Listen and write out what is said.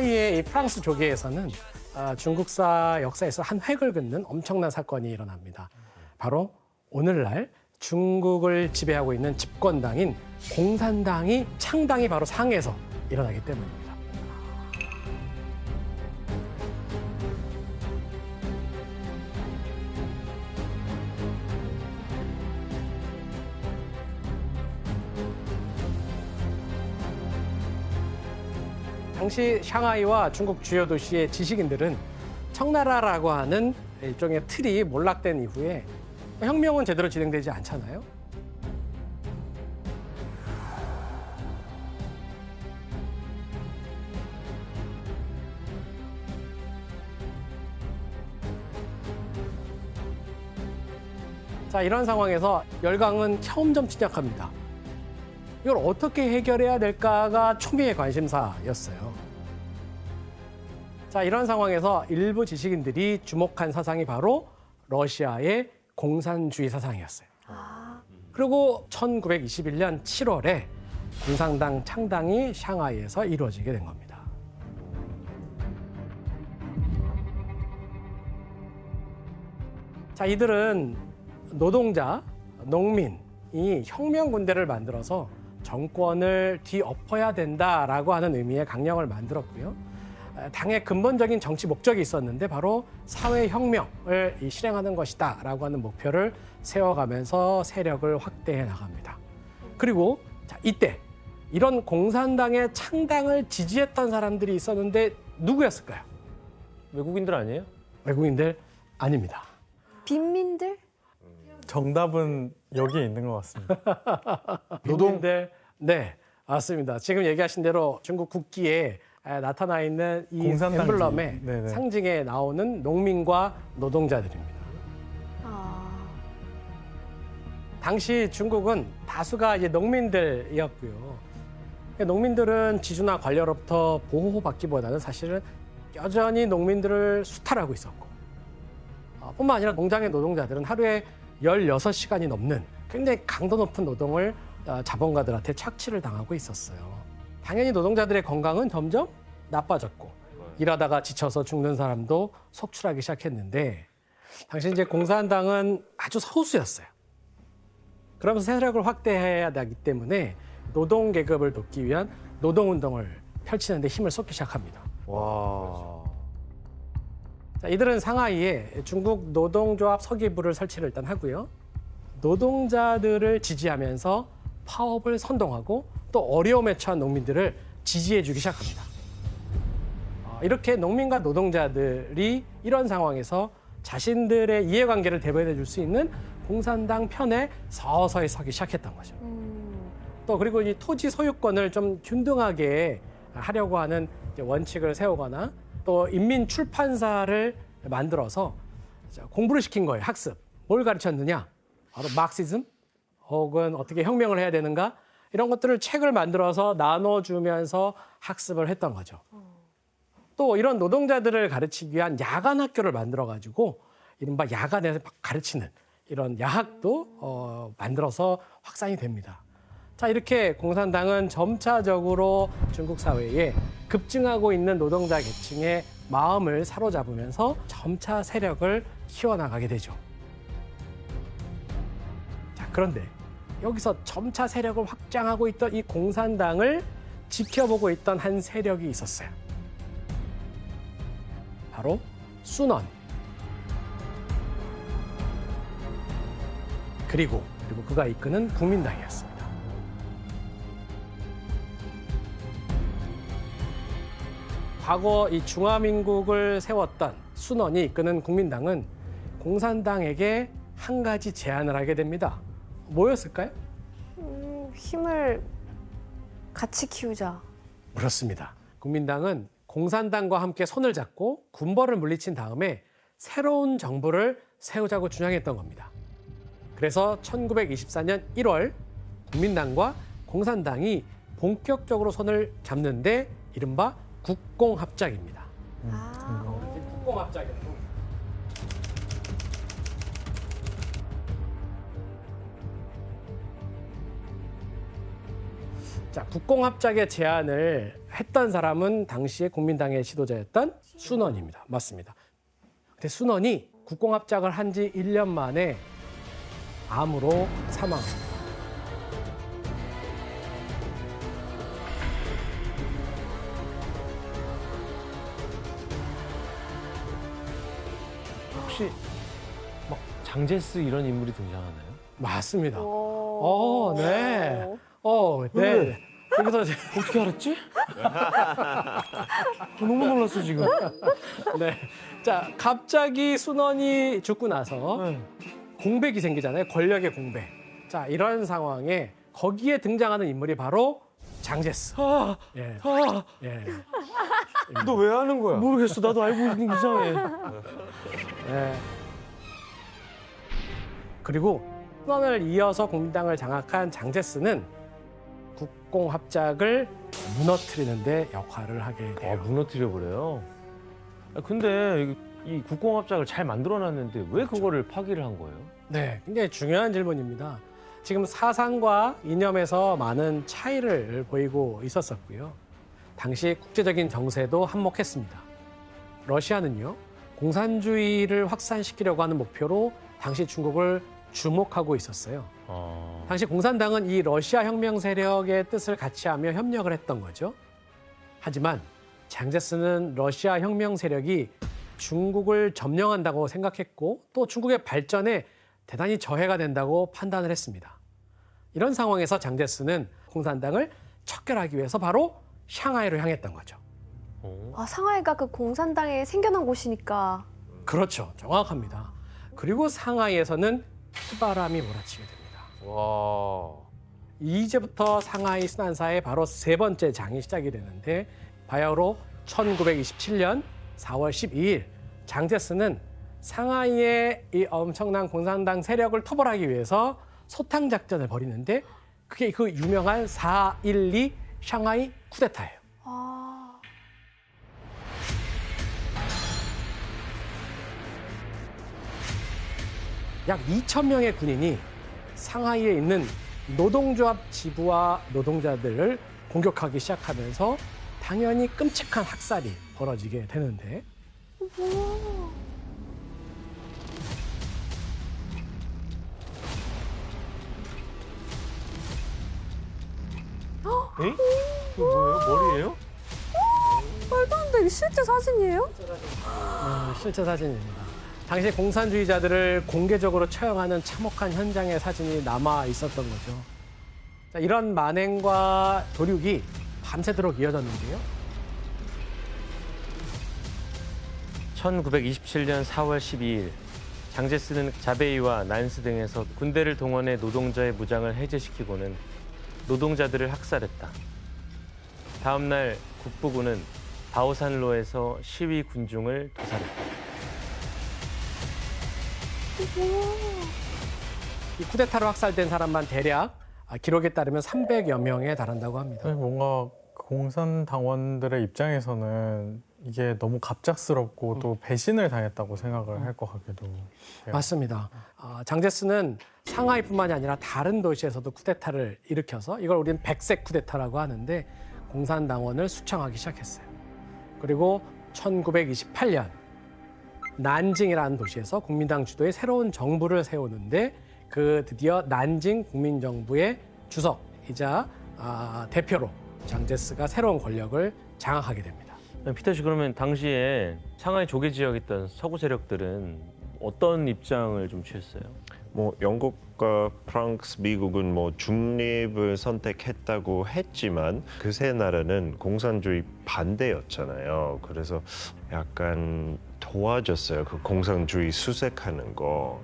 샹하이의 이 프랑스 조계에서는 중국사 역사에서 한 획을 긋는 엄청난 사건이 일어납니다. 바로 오늘날 중국을 지배하고 있는 집권당인 공산당이 창당이 바로 상해에서 일어나기 때문입니다. 당시 샹하이와 중국 주요 도시의 지식인들은 청나라라고 하는 일종의 틀이 몰락된 이후에 혁명은 제대로 진행되지 않잖아요. 자, 이런 상황에서 열강은 점점 침략합니다. 이걸 어떻게 해결해야 될까가 초미의 관심사였어요. 자, 이런 상황에서 일부 지식인들이 주목한 사상이 바로 러시아의 공산주의 사상이었어요. 그리고 1921년 7월에 공산당 창당이 샹하이에서 이루어지게 된 겁니다. 자, 이들은 노동자, 농민이 혁명 군대를 만들어서 정권을 뒤엎어야 된다라고 하는 의미의 강령을 만들었고요. 당의 근본적인 정치 목적이 있었는데 바로 사회혁명을 실행하는 것이다라고 하는 목표를 세워가면서 세력을 확대해 나갑니다. 그리고 자, 이때 이런 공산당의 창당을 지지했던 사람들이 있었는데 누구였을까요? 외국인들 아니에요? 외국인들 아닙니다. 빈민들? 정답은 여기에 있는 것 같습니다. 노동인들, 네, 맞습니다. 지금 얘기하신 대로 중국 국기에 나타나 있는 이 공산당지. 엠블럼의 네네. 상징에 나오는 농민과 노동자들입니다. 당시 중국은 다수가 이제 농민들이었고요. 농민들은 지주나 관료로부터 보호받기보다는 사실은 여전히 농민들을 수탈하고 있었고, 뿐만 아니라 공장의 노동자들은 하루에 16시간이 넘는 굉장히 강도 높은 노동을 자본가들한테 착취를 당하고 있었어요. 당연히 노동자들의 건강은 점점 나빠졌고 일하다가 지쳐서 죽는 사람도 속출하기 시작했는데 당시 이제 공산당은 아주 소수였어요. 그러면서 세력을 확대해야 되기 때문에 노동 계급을 돕기 위한 노동운동을 펼치는 데 힘을 쏟기 시작합니다. 와. 자, 이들은 상하이에 중국 노동조합 서기부를 설치를 일단 하고요. 노동자들을 지지하면서 파업을 선동하고 또 어려움에 처한 농민들을 지지해주기 시작합니다. 이렇게 농민과 노동자들이 이런 상황에서 자신들의 이해관계를 대변해 줄 수 있는 공산당 편에 서서히 서기 시작했던 거죠. 또 그리고 이 토지 소유권을 좀 균등하게 하려고 하는 원칙을 세우거나 또 인민 출판사를 만들어서 공부를 시킨 거예요. 학습. 뭘 가르쳤느냐? 바로 마르크시즘 혹은 어떻게 혁명을 해야 되는가? 이런 것들을 책을 만들어서 나눠주면서 학습을 했던 거죠. 또 이런 노동자들을 가르치기 위한 야간 학교를 만들어가지고 이른바 야간에 가르치는 이런 야학도 만들어서 확산이 됩니다. 자, 이렇게 공산당은 점차적으로 중국 사회에 급증하고 있는 노동자 계층의 마음을 사로잡으면서 점차 세력을 키워나가게 되죠. 자, 그런데 여기서 점차 세력을 확장하고 있던 이 공산당을 지켜보고 있던 한 세력이 있었어요. 바로 순원. 그리고 그가 이끄는 국민당이었습니다. 과거 이 중화민국을 세웠던 순원이 이끄는 국민당은 공산당에게 한 가지 제안을 하게 됩니다. 뭐였을까요? 힘을 같이 키우자. 그렇습니다. 국민당은 공산당과 함께 손을 잡고 군벌을 물리친 다음에 새로운 정부를 세우자고 주장했던 겁니다. 그래서 1924년 1월 국민당과 공산당이 본격적으로 손을 잡는데 이른바 국공합작입니다. 국공합작이라고. 자, 국공합작의 제안을 했던 사람은 당시에 국민당의 지도자였던 순원입니다. 맞습니다. 근데 순원이 국공합작을 한 지 1년 만에 암으로 사망합니다. 혹시 막 장제스 이런 인물이 등장하나요? 맞습니다. 오. 네. 네. 왜? 그래서 어떻게 알았지? 너무 놀랐어 지금. 네. 자, 갑자기 순원이 죽고 나서 네. 공백이 생기잖아요. 권력의 공백. 자, 이런 상황에 거기에 등장하는 인물이 바로 장제스. 예. 예. 너 왜 아는 거야? 모르겠어. 나도 알고 있는 게 이상해. 예. 그리고 순원을 이어서 국민당을 장악한 장제스는 국공합작을 무너뜨리는 데 역할을 하게 돼요. 무너뜨려 버려요. 근데 이 국공합작을 잘 만들어놨는데 왜 그거를 파기를 한 거예요? 네, 굉장히 중요한 질문입니다. 지금 사상과 이념에서 많은 차이를 보이고 있었었고요. 당시 국제적인 정세도 한몫했습니다. 러시아는요, 공산주의를 확산시키려고 하는 목표로 당시 중국을 주목하고 있었어요. 당시 공산당은 이 러시아 혁명 세력의 뜻을 같이하며 협력을 했던 거죠. 하지만 장제스는 러시아 혁명 세력이 중국을 점령한다고 생각했고 또 중국의 발전에 대단히 저해가 된다고 판단을 했습니다. 이런 상황에서 장제스는 공산당을 척결하기 위해서 바로 샹하이로 향했던 거죠. 아, 상하이가 그 공산당에 생겨난 곳이니까. 그렇죠. 정확합니다. 그리고 상하이에서는 희바람이 몰아치게 됩니다. 와. 이제부터 상하이 순환사의 바로 세 번째 장이 시작이 되는데 바야흐로 1927년 4월 12일 장제스는 상하이의 이 엄청난 공산당 세력을 토벌하기 위해서 소탕 작전을 벌이는데 그게 그 유명한 4.12 샹하이 쿠데타예요. 아, 약 2,000명의 군인이 상하이에 있는 노동조합 지부와 노동자들을 공격하기 시작하면서 당연히 끔찍한 학살이 벌어지게 되는데 에이? 이거 뭐예요? 머리예요? 말도 안 돼. 이게 실제 사진이에요? 실제 사진입니다. 당시 공산주의자들을 공개적으로 처형하는 참혹한 현장의 사진이 남아 있었던 거죠. 자, 이런 만행과 도륙이 밤새도록 이어졌는데요. 1927년 4월 12일 장제스는 자베이와 난스 등에서 군대를 동원해 노동자의 무장을 해제시키고는 노동자들을 학살했다. 다음 날 국부군은 바오산로에서 시위 군중을 도살했다. 이 쿠데타로 학살된 사람만 대략 기록에 따르면 300여 명에 달한다고 합니다. 뭔가 공산당원들의 입장에서는 이게 너무 갑작스럽고 또 배신을 당했다고 생각을 할 것 같기도 해요. 맞습니다. 장제스는 상하이뿐만이 아니라 다른 도시에서도 쿠데타를 일으켜서 이걸 우리는 백색 쿠데타라고 하는데 공산당원을 숙청하기 시작했어요. 그리고 1928년 난징이라는 도시에서 국민당 주도의 새로운 정부를 세우는데 그 드디어 난징 국민정부의 주석이자 대표로 장제스가 새로운 권력을 장악하게 됩니다. 피터 씨, 그러면 당시에 상하이 조개 지역에 있던 서구 세력들은 어떤 입장을 좀 취했어요? 뭐 영국과 프랑스, 미국은 뭐 중립을 선택했다고 했지만 그 세 나라는 공산주의 반대였잖아요. 그래서 약간 도와줬어요. 그 공산주의 수색하는 거.